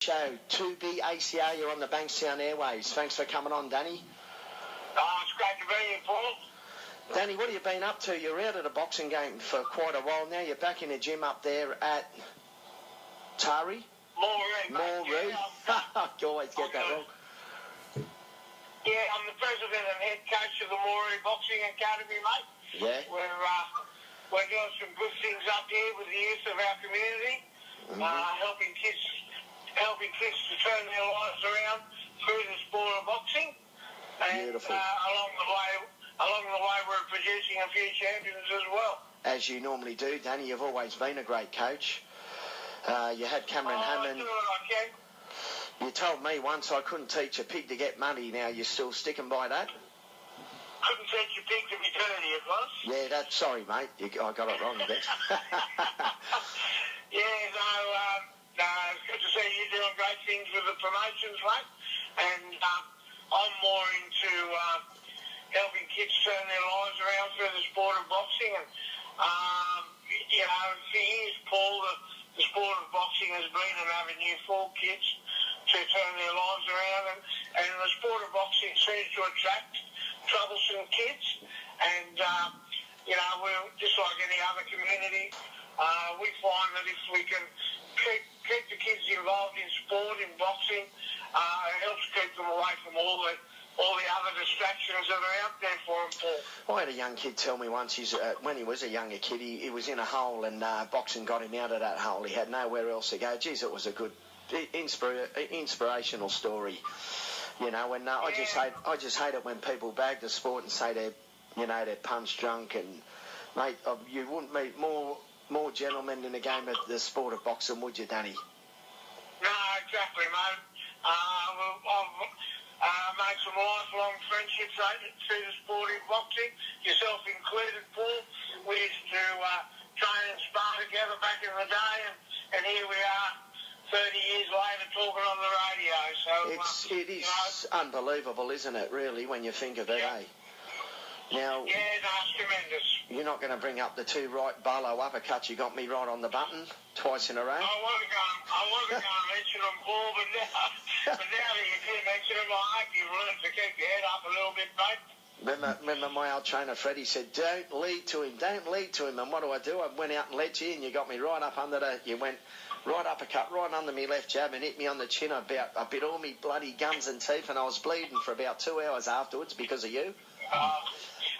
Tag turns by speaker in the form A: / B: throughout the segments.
A: Show 2BACR, you're on the Bankstown Airways. Thanks for coming on, Danny.
B: It's great to be here, Paul.
A: Danny, what have you been up to? You're out at a boxing game for quite a while now. You're back in the gym up there at Moree?
B: Moree.
A: I always get that wrong.
B: Yeah, I'm the president and head coach of the Moree Boxing Academy, mate.
A: Yeah.
B: We're doing some good things up here with the youth of our community, helping kids to turn their lives around through the sport of boxing. And
A: Beautiful.
B: along the way, we're producing a few champions as well.
A: As you normally do, Danny, you've always been a great coach. You had Cameron Hammond.
B: I do what I can.
A: You told me once I couldn't teach a pig to get money. Now you're still sticking by that?
B: Couldn't teach a pig to be dirty, it was.
A: Yeah, sorry, mate. I got it wrong a bit.
B: It's good to see you doing great things with the promotions, mate. And I'm more into helping kids turn their lives around through the sport of boxing. And, for years, Paul, the sport of boxing has been an avenue for kids to turn their lives around. And the sport of boxing seems to attract troublesome kids. And, we're just like any other community. We find that if we can keep the kids involved in sport, in boxing, it helps keep them away from all the other distractions that are out there for them, Paul.
A: I had a young kid tell me once, when he was a younger kid, he was in a hole and boxing got him out of that hole. He had nowhere else to go. Geez, it was a good, inspirational story. And I just hate it when people bag the sport and say they're punch drunk. And mate, you wouldn't meet more gentlemen in the game of the sport of boxing, would you, Danny?
B: No, exactly, mate. I've made some lifelong friendships through the sport of boxing, yourself included, Paul. We used to train and spar together back in the day, and here we are 30 years later talking on the radio. So
A: it is unbelievable, isn't it, really, when you think of it, eh? Now,
B: it's tremendous.
A: You're not going to bring up the two right Barlow uppercuts. You got me right on the button twice in a row.
B: I wasn't going to mention them, Paul, but now that you did mention them, I hope you've learned to keep your head up a little bit, mate.
A: Remember my old trainer Freddie said, don't lead to him. And what do? I went out and led you, and you got me right up under you went right uppercut, right under me left jab, and hit me on the chin. I bit all me bloody gums and teeth, and I was bleeding for about 2 hours afterwards because of you.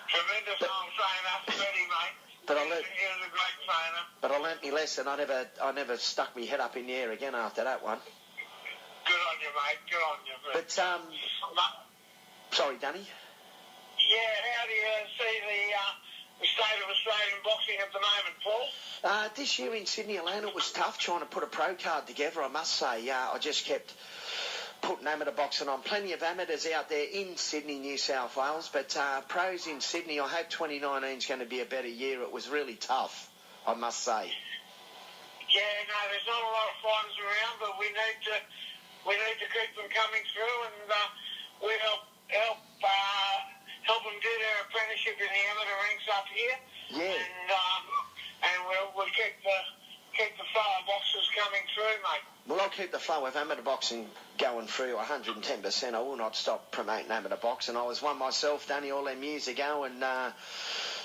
B: Tremendous old trainer, Freddie, mate.
A: But
B: he was a great trainer.
A: But I learnt my lesson. I never stuck my head up in the air again after that one.
B: Good on you, mate. Good on you.
A: But sorry, Danny.
B: Yeah, how do you see the state of Australian boxing at the moment, Paul?
A: This year in Sydney, Atlanta, it was tough trying to put a pro card together, I must say. I just kept putting amateur boxing on. Plenty of amateurs out there in Sydney, New South Wales, but pros in Sydney. I hope 2019 is going to be a better year. It was really tough, I must say.
B: Yeah, no, there's not a lot of fighters around, but we need to keep them coming through, and we help them do their apprenticeship in the amateur ranks up here.
A: Yeah.
B: And we'll keep the flow of boxers coming through, mate.
A: Well, I'll keep the flow of amateur boxing going through 110%. I will not stop promoting amateur boxing. I was one myself, Danny, all them years ago, and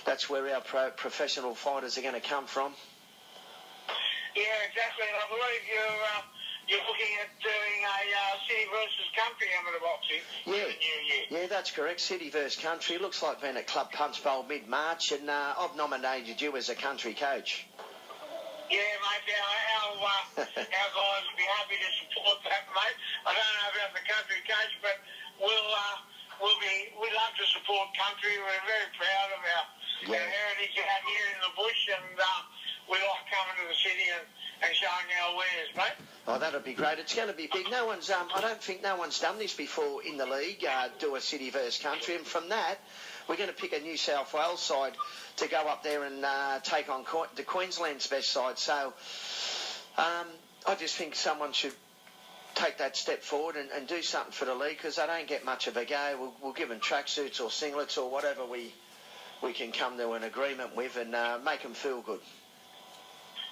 A: that's where our professional fighters are going to come from.
B: Yeah, exactly. And I believe you're looking at doing a city versus country amateur boxing for the new year.
A: Yeah, that's correct. City versus country. It looks like being at Club Punch Bowl mid-March, and I've nominated you as a country coach.
B: Yeah, mate, our guys will be happy to support that, mate. I don't know about the country coach, but we'd love to support country. We're very proud of our heritage out here in the bush, and we like coming to the city and showing our wares, mate.
A: Oh, that'll be great. It's going to be big. I don't think no one's done this before in the league, do a city versus country, and from that, we're going to pick a New South Wales side to go up there and take on the Queensland's best side. So I just think someone should take that step forward and do something for the league, because they don't get much of a go. We'll give them tracksuits or singlets or whatever we can come to an agreement with, and make them feel good.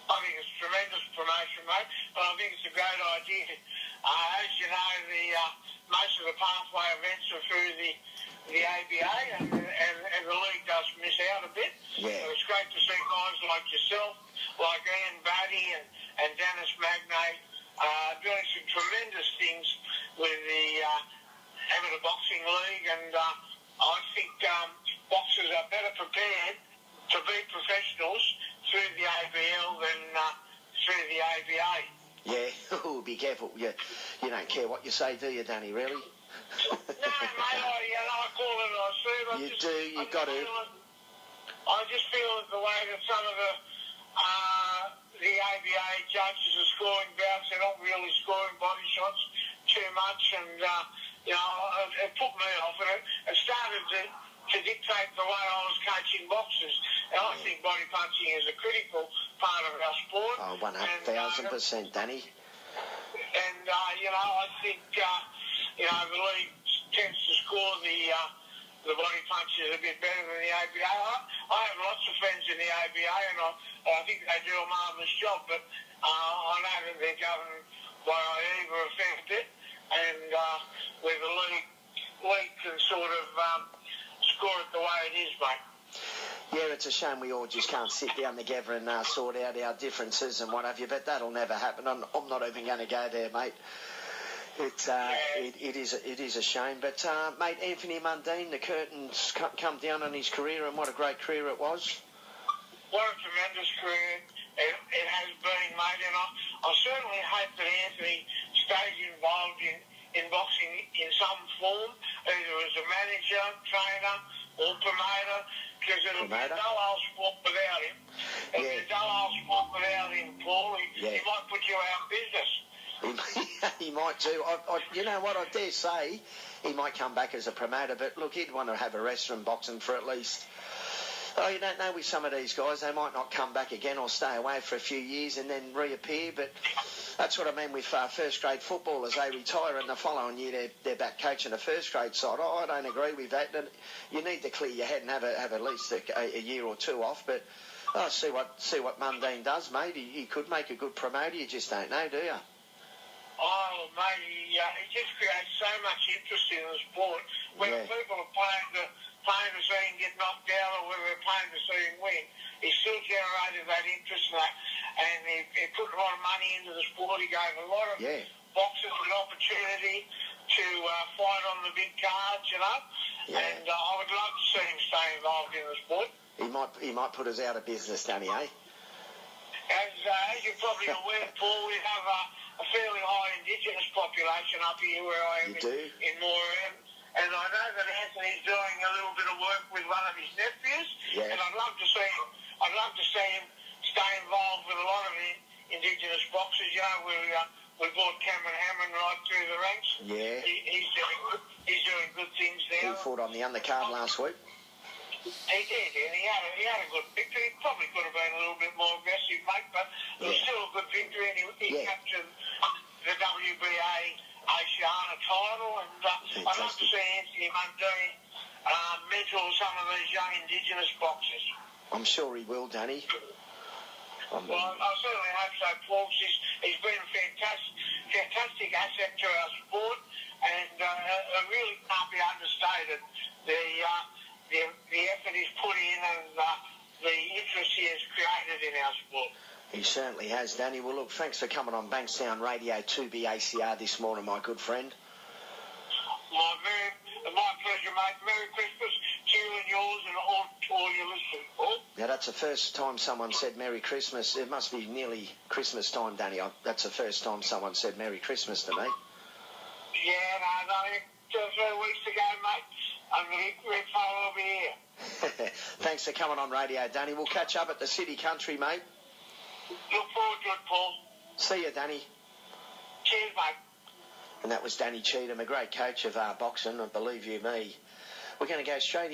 B: I think it's a tremendous promotion, mate, but I think it's a great idea. As you know, most of the pathway events are through the ABA, and the league does miss out a bit.
A: Yeah.
B: So it's great to see guys like yourself, like Ian Batty and Dennis Magnate doing some tremendous things with the Amateur Boxing League, and I think boxers are better prepared to be professionals through the ABL than through the ABA.
A: Yeah, be careful. You don't care what you say, do you, Danny, really?
B: No, mate, I call it I see it.
A: You've got to.
B: I just feel that the way that some of the ABA judges are scoring bouts, they're not really scoring body shots too much, and it put me off, and it started to dictate the way I was coaching boxers. And I think body punching is a critical part of our sport.
A: Oh, 1,000%, Danny.
B: And, I think, the league tends to score the body punches a bit better than the ABA. I have lots of friends in the ABA, and I think they do a marvellous job, but I know that they're governed by either a fair bit, and where the league can sort of score it the way it is, mate.
A: Yeah, it's a shame we all just can't sit down together and sort out our differences and what have you, but that'll never happen. I'm not even going to go there, mate. It is a shame, but mate, Anthony Mundine, the curtains come down on his career, and what a great career it was.
B: What a tremendous career it has been, mate, and I certainly hope that Anthony stays involved in boxing in some form, either as a manager, trainer, or promoter, because it'll be a dull old sport without him. It'll be a dull old sport without him, Paul. He might put you out of business.
A: He might too. You know what, I dare say he might come back as a promoter, but look, he'd want to have a rest from boxing for at least... Oh, you don't know with some of these guys, they might not come back again or stay away for a few years and then reappear, but that's what I mean with first-grade footballers. They retire and the following year they're back coaching a first-grade side. Oh, I don't agree with that. You need to clear your head and have at least a year or two off, but see what Mundine does, mate. He could make a good promoter, you just don't know, do you?
B: Oh, mate, he just creates so much interest in the sport. Whether people are paying to see him get knocked out or whether they're paying to see him win, he still generated that interest in that. And he put a lot of money into the sport. He gave a lot of boxers an opportunity to fight on the big cards, you know. Yeah. And I would love to see him stay involved in the sport.
A: He might put us out of business, Danny, eh?
B: As you're probably aware, Paul, we have a fairly high Indigenous population up here where I am in Moree, and I know that Anthony's doing a little bit of work with one of his nephews, and I'd love to see him stay involved with a lot of the Indigenous boxers. You know, we brought Cameron Hammond right through the ranks. Yeah, he's doing good things now.
A: He fought on the undercard last week.
B: He did, and he had a good victory. He probably could have been a little bit more aggressive, mate, but it was still a good victory, and he captured the WBA Oceania title, and I'd love to see Anthony Mundine mentor some of these young Indigenous boxers.
A: I'm sure he will, Danny.
B: Well, I certainly hope so, Paul. He's been a fantastic asset to our sport, and it really can't be understated. The effort he's put in and the interest he has created in our sport.
A: He certainly has, Danny. Well, look, thanks for coming on Bankstown Radio 2BACR this morning, my good friend.
B: My pleasure, mate. Merry Christmas to you and yours and all your listeners, Paul.
A: Now, that's the first time someone said Merry Christmas. It must be nearly Christmas time, Danny. That's the first time someone said Merry Christmas to me.
B: Yeah, no, 2 or 3 weeks ago, mate. I'm really will be here.
A: Thanks for coming on radio, Danny. We'll catch up at the City Country, mate.
B: Look forward to it, Paul.
A: See you, Danny.
B: Cheers, mate.
A: And that was Danny Cheatham, a great coach of boxing, and believe you me. We're going to go straight